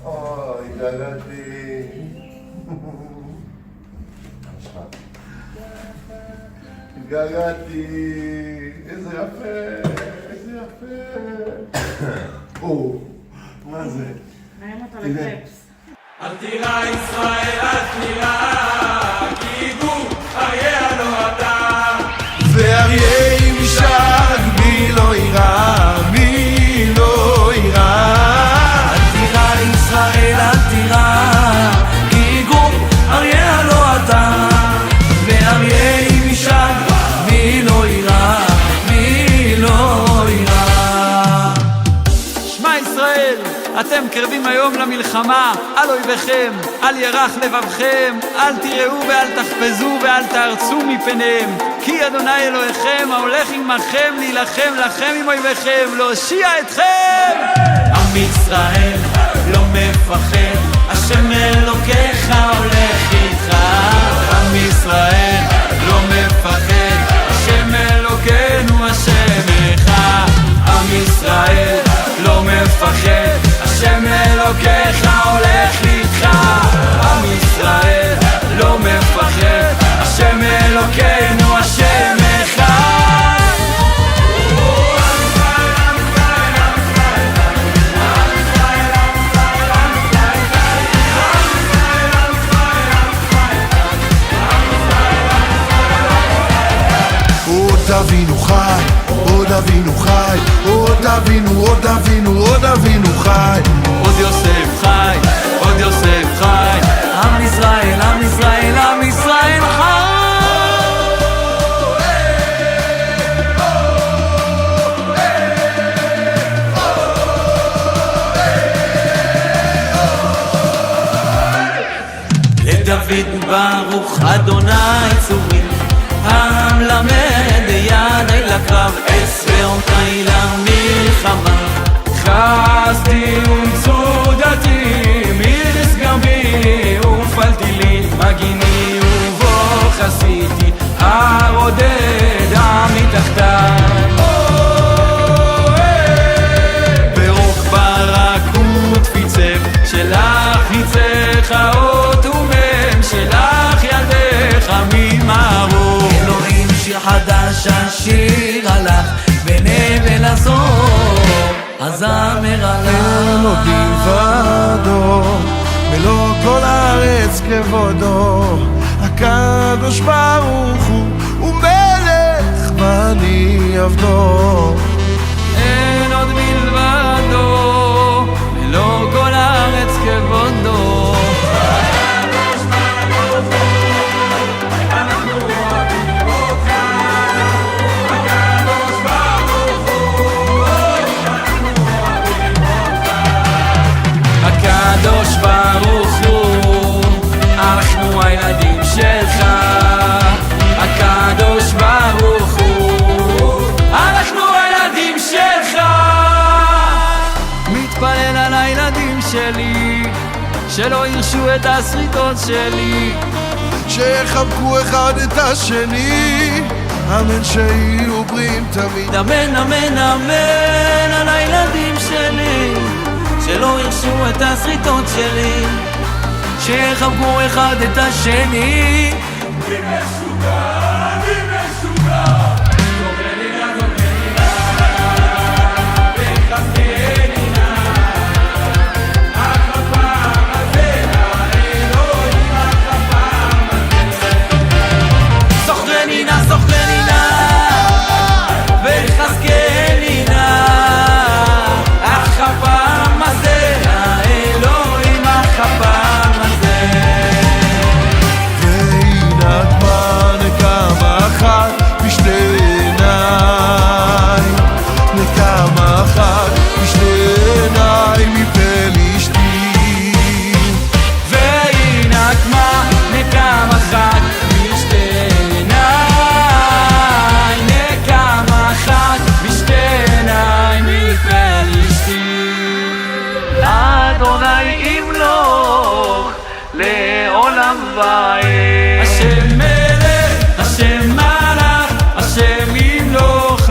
אוי, התגעגעתי. התגעגעתי. איזה יפה, איזה יפה. או, מה זה? נעים אותו לקרפס. אל תירא ישראל, אל תירא, כי גור אריה לא אתה. ואריה משק מי לא ירא, מי לא ירא. אל תירא ישראל, אל תירא, כי גור אריה לא אתה. ואריה משק מי לא ירא, מי לא ירא. שמע ישראל, אתם קרבים היום למלחמה, על אויביכם, אל ירח לבבכם, אל תיראו ואל תחפזו ואל תארצו מפניהם, כי אדוני אלוהיכם ההולך עמכם להילחם לכם עם אויביכם, להושיע אתכם. עם ישראל לא מפחד, השם אלוקיך הולך איתך. עם ישראל לא מפחד, השם אלוקינו השם אחד. עם ישראל לא מפחד, השם אלוקיך הולך איתך. עם ישראל לא מפחד, השם אלוקינו השם אחד. עוד אבינו חי, עוד אבינו חי, עוד אבינו, עוד אבינו, עוד אבינו חי. עוד יוסף חי, עוד יוסף חי. עם ישראל, עם ישראל, עם ישראל חי. לדוד ברוך אדוני צורי, המלמד ידי לקרב, עשרונותי למלחמה. חסדי ומצודתי, מירס גבי ופלתי לי, מגיני ובו חסיתי, הרודד עמי תחתיו. ברוך ברק ותפיצך, שלך ניצך אות ומם, שלך ידך ממערוך. אלוהים שיר חדש אשיר עליך, בנבל הזור הזמר עליך. אלוהים ועדו, מלוא כל הארץ כבודו, הקדוש ברוך הוא מלך ואני עבדו. אין עוד מלבדו, מלוא כל הארץ כבודו. הקדוש ברוך הוא, אנחנו הילדים שלך. הקדוש ברוך הוא, אנחנו הילדים שלך. מתפלל על הילדים שלי, שלא ירשו את הסריטות שלי, שיחבקו אחד את השני, אמן שיהיו בריאים תמיד. אמן אמן אמן על הילדים שלי, שלא ירשו את הסריטות שלי, שיחבקו אחד את השני. אני משוגע, אני משוגע. זוכרנינה, זוכרנינה, וחזקנינה, החפם הזה, האלוהים החפם הזה. זוכרנינה, זוכרנינה, וחזקנינה, החפם הזה, האלוהים החפם הזה. והנה כבר נקמה אחת בשתי עיניים, נקמה אחת בשתי עיניים מפלישתים. והנה כמו נקמה אחת בשתי עיניים, נקמה אחת בשתי עיניים מפלישתים. אדוני ימלוך לעולם ועד. השם מלך, השם מלך, השם ימלוך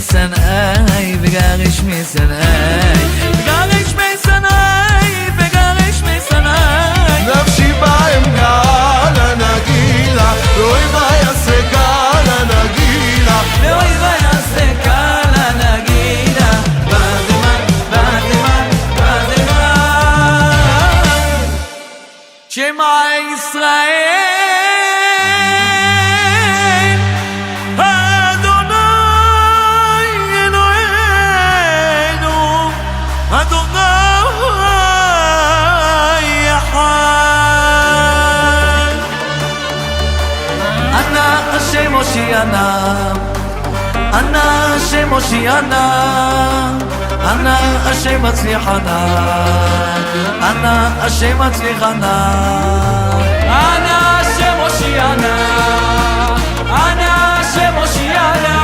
משנאי וגרש משנאי וגרש משנאי וגרש משנאי נפשי בהם גלה נגילה ואוי ויעשה גלה נגילה ואוי ויעשה גלה נגילה בזמן, בזמן, בזמן שמע ישראל אנא השם הושיענה אנא השם מצליחנה אנא השם מצליחנה אנא השם הושיענה אנא השם הושיענה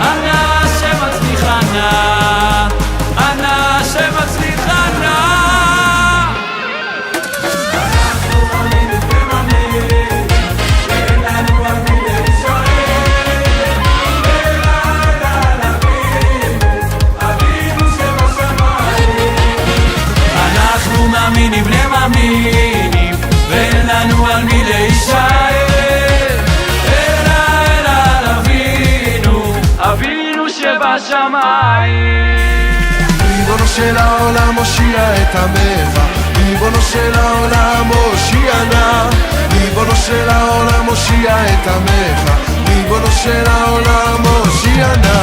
אנא השם מצליחנה אנא השם מצליחנה מאמינים בני מאמינים ואין לנו על מי להישאר אלא על אבינו אבינו שבשמיים ריבונו של העולם הושיע את עמך ריבונו של העולם הושיע נא ריבונו של העולם הושיע את עמך ריבונו של העולם הושיע נא